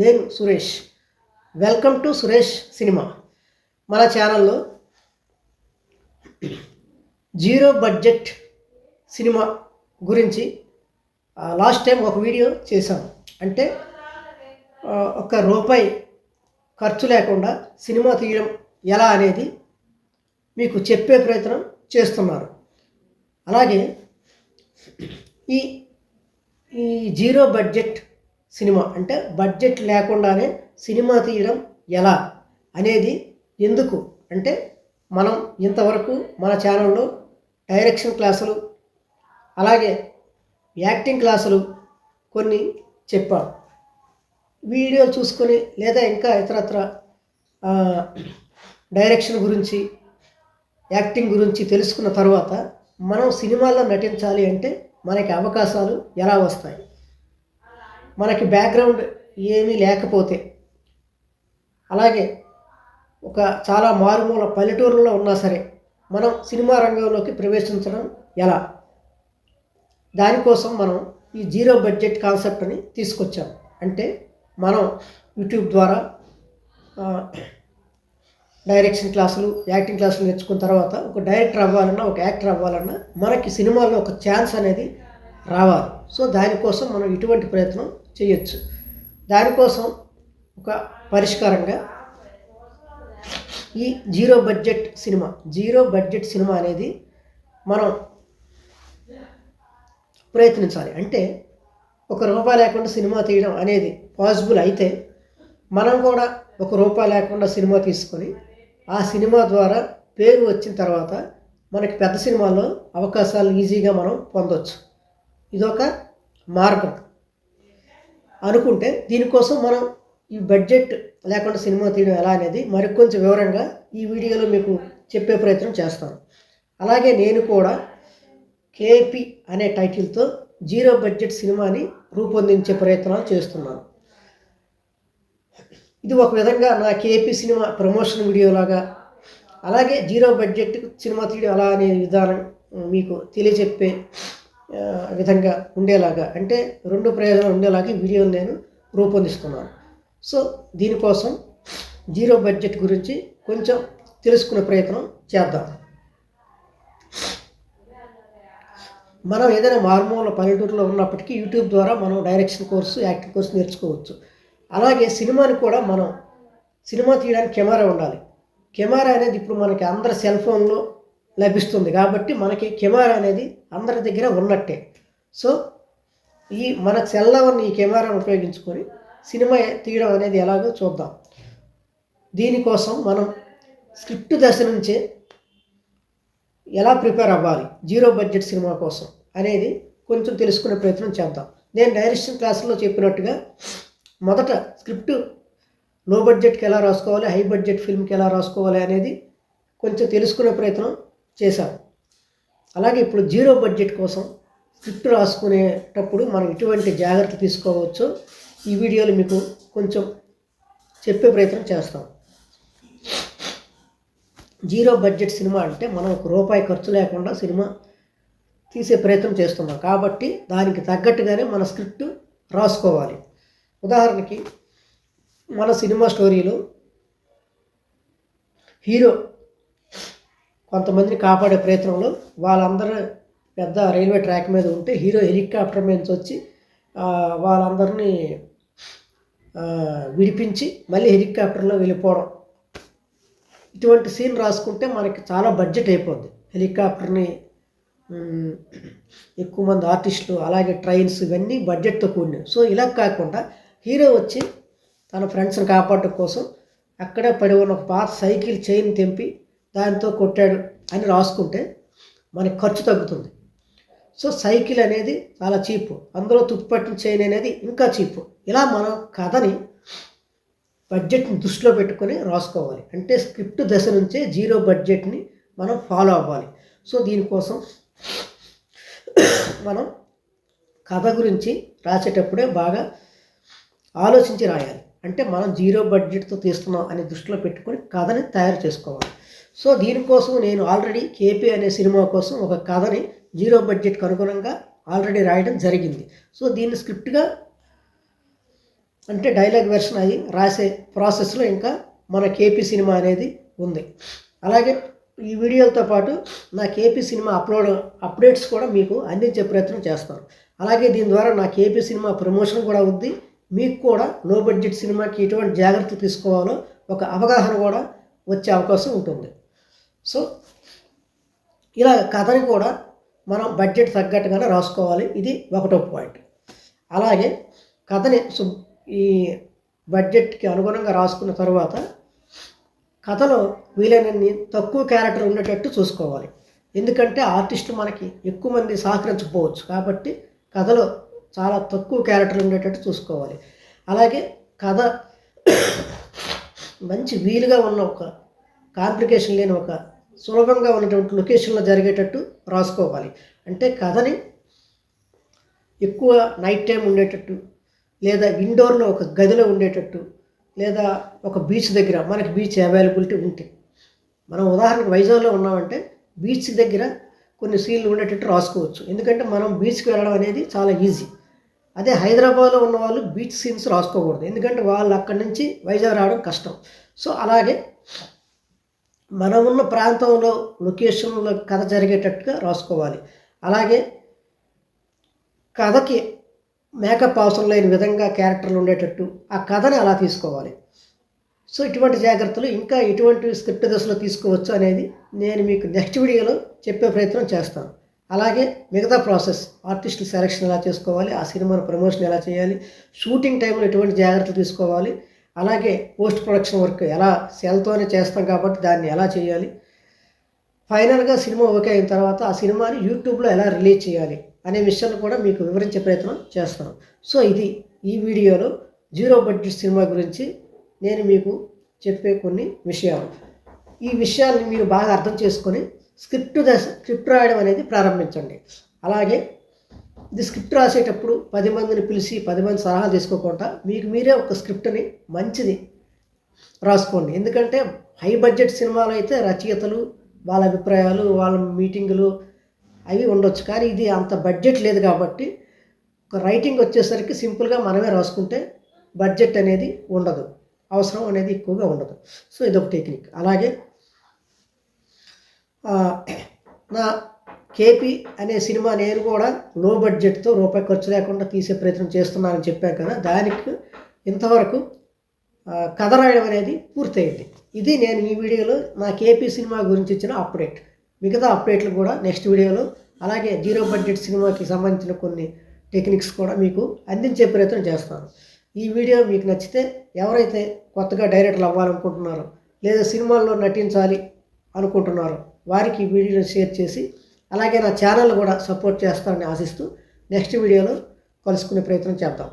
నేను Suresh. Welcome to Suresh cinema. మన ఛానల్లో జీరో బడ్జెట్ సినిమా గురించి లాస్ట్ టైం ఒక వీడియో చేశాము. అంటే ఒక్క రూపాయి ఖర్చు లేకుండా సినిమా తీయడం ఎలా అనేది మీకు చెప్పే ప్రయత్నం చేస్తున్నారు. అలాగే ఈ ఈ జీరో బడ్జెట్ సినిమా అంటే బడ్జెట్ లేకుండానే సినిమా తీయడం ఎలా అనేది ఎందుకు అంటే మనం ఇంతవరకు మన ఛానల్లో డైరెక్షన్ క్లాసులు అలాగే యాక్టింగ్ క్లాసులు కొన్ని చెప్పాం. వీడియోలు చూసుకొని లేదా ఇంకా ఇతరత్ర డైరెక్షన్ గురించి యాక్టింగ్ గురించి తెలుసుకున్న తర్వాత మనం సినిమాల్లో నటించాలి అంటే మనకి అవకాశాలు ఎలా వస్తాయి, మనకి బ్యాక్గ్రౌండ్ ఏమీ లేకపోతే, అలాగే ఒక చాలా మారుమూల పల్లెటూరులో ఉన్నా సరే మనం సినిమా రంగంలోకి ప్రవేశించడం ఎలా, దానికోసం మనం ఈ జీరో బడ్జెట్ కాన్సెప్ట్ని తీసుకొచ్చాం. అంటే మనం యూట్యూబ్ ద్వారా డైరెక్షన్ క్లాసులు యాక్టింగ్ క్లాసులు నేర్చుకున్న తర్వాత ఒక డైరెక్టర్ అవ్వాలన్నా ఒక యాక్టర్ అవ్వాలన్నా మనకి సినిమాల్లో ఒక ఛాన్స్ అనేది రావాలి. సో దానికోసం మనం ఇటువంటి ప్రయత్నం చేయొచ్చు. దానికోసం ఒక పరిష్కారంగా ఈ జీరో బడ్జెట్ సినిమా అనేది మనం ప్రయత్నించాలి. అంటే ఒక రూపాయి లేకుండా సినిమా తీయడం అనేది పాసిబుల్ అయితే మనం కూడా ఒక రూపాయి లేకుండా సినిమా తీసుకొని ఆ సినిమా ద్వారా పేరు వచ్చిన తర్వాత మనకి పెద్ద సినిమాల్లో అవకాశాలు ఈజీగా మనం పొందవచ్చు. ఇదొక మార్గం అనుకుంటే దీనికోసం మనం ఈ బడ్జెట్ లేకుండా సినిమా తీయడం ఎలా అనేది మరికొంచెం వివరంగా ఈ వీడియోలో మీకు చెప్పే ప్రయత్నం చేస్తాను. అలాగే నేను కూడా కేపీ అనే టైటిల్తో జీరో బడ్జెట్ సినిమాని రూపొందించే ప్రయత్నాలు చేస్తున్నాను. ఇది ఒక విధంగా నా కేపీ సినిమా ప్రమోషన్ వీడియోలాగా, అలాగే జీరో బడ్జెట్ సినిమా తీయడం అలా అనే విధానం మీకు తెలియచెప్పే విధంగా ఉండేలాగా, అంటే రెండు ప్రయోజనాలు ఉండేలాగా వీడియోని నేను రూపొందిస్తున్నాను. సో దీనికోసం జీరో బడ్జెట్ గురించి కొంచెం తెలుసుకునే ప్రయత్నం చేద్దాం. మనం ఏదైనా మారుమూల పల్లెటూరులో ఉన్నప్పటికీ యూట్యూబ్ ద్వారా మనం డైరెక్షన్ కోర్సు యాక్టింగ్ కోర్సు నేర్చుకోవచ్చు. అలాగే సినిమాని కూడా మనం సినిమా తీయడానికి కెమెరా ఉండాలి. కెమెరా అనేది ఇప్పుడు మనకి అందరి సెల్ ఫోన్లో లభిస్తుంది కాబట్టి మనకి కెమెరా అనేది అందరి దగ్గర ఉన్నట్టే. సో మన సెల్లో ఉన్న ఈ కెమెరాను ఉపయోగించుకొని సినిమా తీయడం అనేది ఎలాగో చూద్దాం. దీనికోసం మనం స్క్రిప్ట్ దశ నుంచే ఎలా ప్రిపేర్ అవ్వాలి జీరో బడ్జెట్ సినిమా కోసం అనేది కొంచెం తెలుసుకునే ప్రయత్నం చేద్దాం. నేను డైరెక్షన్ క్లాసులో చెప్పినట్టుగా మొదట స్క్రిప్ట్ లో బడ్జెట్కి ఎలా రాసుకోవాలి, హై బడ్జెట్ ఫిల్మ్కి ఎలా రాసుకోవాలి అనేది కొంచెం తెలుసుకునే ప్రయత్నం చేశాను. అలాగే ఇప్పుడు జీరో బడ్జెట్ కోసం స్క్రిప్ట్ రాసుకునేటప్పుడు మనం ఎటువంటి జాగ్రత్త తీసుకోవచ్చో ఈ వీడియోలో మీకు కొంచెం చెప్పే ప్రయత్నం చేస్తాం. జీరో బడ్జెట్ సినిమా అంటే మనం ఒక రూపాయి ఖర్చు లేకుండా సినిమా తీసే ప్రయత్నం చేస్తున్నాం కాబట్టి దానికి తగ్గట్టుగానే మన స్క్రిప్ట్ రాసుకోవాలి. ఉదాహరణకి మన సినిమా స్టోరీలో హీరో కొంతమందిని కాపాడే ప్రయత్నంలో వాళ్ళందరూ పెద్ద రైల్వే ట్రాక్ మీద ఉంటే హీరో హెలికాప్టర్ మీద వచ్చి వాళ్ళందరినీ విడిపించి మళ్ళీ హెలికాప్టర్లో వెళ్ళిపోవడం, ఇటువంటి సీన్ రాసుకుంటే మనకి చాలా బడ్జెట్ అయిపోద్ది. హెలికాప్టర్ని ఎక్కువ మంది ఆర్టిస్టులు అలాగే ట్రైన్స్ ఇవన్నీ బడ్జెట్తో కూడినవి. సో ఇలా కాకుండా హీరో వచ్చి తన ఫ్రెండ్స్ని కాపాడటం కోసం అక్కడే పడి ఉన్న ఒక పాత సైకిల్ చైన్ తెంపి దాంతో కొట్టాడు అని రాసుకుంటే మనకి ఖర్చు తగ్గుతుంది. సో సైకిల్ అనేది చాలా చీప్, అందులో తుప్పుపట్టిన చైన్ అనేది ఇంకా చీప్. ఇలా మనం కథని బడ్జెట్ని దృష్టిలో పెట్టుకొని రాసుకోవాలి. అంటే స్క్రిప్ట్ దశ నుంచే జీరో బడ్జెట్ని మనం ఫాలో అవ్వాలి. సో దీనికోసం మనం కథ గురించి రాసేటప్పుడే బాగా ఆలోచించి రాయాలి. అంటే మనం జీరో బడ్జెట్తో తీస్తున్నాం అని దృష్టిలో పెట్టుకొని కథని తయారు చేసుకోవాలి. సో దీనికోసం నేను ఆల్రెడీ కేపీ అనే సినిమా కోసం ఒక కథని జీరో బడ్జెట్కి అనుగుణంగా ఆల్రెడీ రాయడం జరిగింది. సో దీన్ని స్క్రిప్ట్గా అంటే డైలాగ్ వెర్షన్ అయ్యి రాసే ప్రాసెస్లో ఇంకా మన కేపీ సినిమా అనేది ఉంది. అలాగే ఈ వీడియోలతో పాటు నా కేపీ సినిమా అప్డేట్స్ కూడా మీకు అందించే ప్రయత్నం చేస్తాను. అలాగే దీని ద్వారా నా కేపీ సినిమా ప్రమోషన్ కూడా ఉంది. మీకు కూడా లో బడ్జెట్ సినిమాకి ఎటువంటి జాగ్రత్తలు తీసుకోవాలో ఒక అవగాహన కూడా వచ్చే అవకాశం ఉంటుంది. సో ఇలా కథని కూడా మనం బడ్జెట్ తగ్గట్టుగానే రాసుకోవాలి. ఇది ఒకటో పాయింట్. అలాగే కథని ఈ బడ్జెట్కి అనుగుణంగా రాసుకున్న తర్వాత కథలో వీలైనన్ని తక్కువ క్యారెక్టర్ ఉండేటట్టు చూసుకోవాలి. ఎందుకంటే ఆర్టిస్టు మనకి ఎక్కువ మంది సహకరించకపోవచ్చు, కాబట్టి కథలో చాలా తక్కువ క్యారెక్టర్ ఉండేటట్టు చూసుకోవాలి. అలాగే కథ మంచి వీలుగా ఉన్న ఒక కాంప్లికేషన్ లేని ఒక సులభంగా ఉన్నటువంటి లొకేషన్లో జరిగేటట్టు రాసుకోవాలి. అంటే కథని ఎక్కువ నైట్ టైం ఉండేటట్టు, లేదా ఇండోర్లో ఒక గదిలో ఉండేటట్టు, లేదా ఒక బీచ్ దగ్గర మనకి బీచ్ అవైలబిలిటీ ఉంటే, మనం ఉదాహరణకు వైజాగ్లో ఉన్నామంటే బీచ్ దగ్గర కొన్ని సీన్లు ఉండేటట్టు రాసుకోవచ్చు. ఎందుకంటే మనం బీచ్కి వెళ్ళడం అనేది చాలా ఈజీ. అదే హైదరాబాద్లో ఉన్న వాళ్ళు బీచ్ సీన్స్ రాసుకోకూడదు, ఎందుకంటే వాళ్ళు అక్కడి నుంచి వైజాగ్ రావడం కష్టం. సో అలాగే మనం ఉన్న ప్రాంతంలో లొకేషన్లో కథ జరిగేటట్టుగా రాసుకోవాలి. అలాగే కథకి మేకప్ అవసరం లేని విధంగా క్యారెక్టర్లు ఉండేటట్టు ఆ కథని అలా తీసుకోవాలి. సో ఇటువంటి జాగ్రత్తలు ఇంకా ఎటువంటి స్క్రిప్ట్ దశలో తీసుకోవచ్చు అనేది నేను మీకు నెక్స్ట్ వీడియోలో చెప్పే ప్రయత్నం చేస్తాను. అలాగే మిగతా ప్రాసెస్, ఆర్టిస్ట్ సెలెక్షన్ ఎలా చేసుకోవాలి, ఆ సినిమాను ప్రమోషన్ ఎలా చేయాలి, షూటింగ్ టైంలో ఎటువంటి జాగ్రత్తలు తీసుకోవాలి, అలాగే పోస్ట్ ప్రొడక్షన్ వర్క్ ఎలా సెల్తోనే చేస్తాం కాబట్టి దాన్ని ఎలా చేయాలి, ఫైనల్గా సినిమా ఓకే అయిన తర్వాత ఆ సినిమాని యూట్యూబ్లో ఎలా రిలీజ్ చేయాలి అనే విషయాన్ని కూడా మీకు వివరించే ప్రయత్నం చేస్తాను. సో ఇది ఈ వీడియోలో జీరో బడ్జెట్ సినిమా గురించి నేను మీకు చెప్పే కొన్ని విషయాలు. ఈ విషయాల్ని మీరు బాగా అర్థం చేసుకొని స్క్రిప్ట్ రాయడం అనేది ప్రారంభించండి. అలాగే ఇది స్క్రిప్ట్ రాసేటప్పుడు 10 మందిని పిలిచి 10 మంది సలహాలు తీసుకోకుండా మీకు మీరే ఒక స్క్రిప్ట్ని మంచిది రాసుకోండి. ఎందుకంటే హై బడ్జెట్ సినిమాలు అయితే రచయితలు, వాళ్ళ అభిప్రాయాలు, వాళ్ళ మీటింగులు అవి ఉండొచ్చు. కానీ ఇది అంత బడ్జెట్ లేదు కాబట్టి ఒక రైటింగ్ వచ్చేసరికి సింపుల్గా మనమే రాసుకుంటే బడ్జెట్ అనేది ఉండదు, అవసరం అనేది ఎక్కువగా ఉండదు. సో ఇదొక టెక్నిక్. అలాగే నా కేపీ అనే సినిమా నేను కూడా లో బడ్జెట్తో రూపాయి ఖర్చు లేకుండా తీసే ప్రయత్నం చేస్తున్నానని చెప్పాను కదా, దానికి ఇంతవరకు కథ రాయడం అనేది పూర్తయింది. ఇది నేను ఈ వీడియోలో నా కేపీ సినిమా గురించి ఇచ్చిన అప్డేట్. మిగతా అప్డేట్లు కూడా నెక్స్ట్ వీడియోలో, అలాగే జీరో బడ్జెట్ సినిమాకి సంబంధించిన కొన్ని టెక్నిక్స్ కూడా మీకు అందించే ప్రయత్నం చేస్తాను. ఈ వీడియో మీకు నచ్చితే ఎవరైతే కొత్తగా డైరెక్టర్లు అవ్వాలనుకుంటున్నారో లేదా సినిమాల్లో నటించాలి అనుకుంటున్నారో వారికి ఈ వీడియోని షేర్ చేసి, అలాగే నా ఛానల్ కూడా సపోర్ట్ చేస్తారని ఆశిస్తూ నెక్స్ట్ వీడియోలో కలుసుకునే ప్రయత్నం చేద్దాం.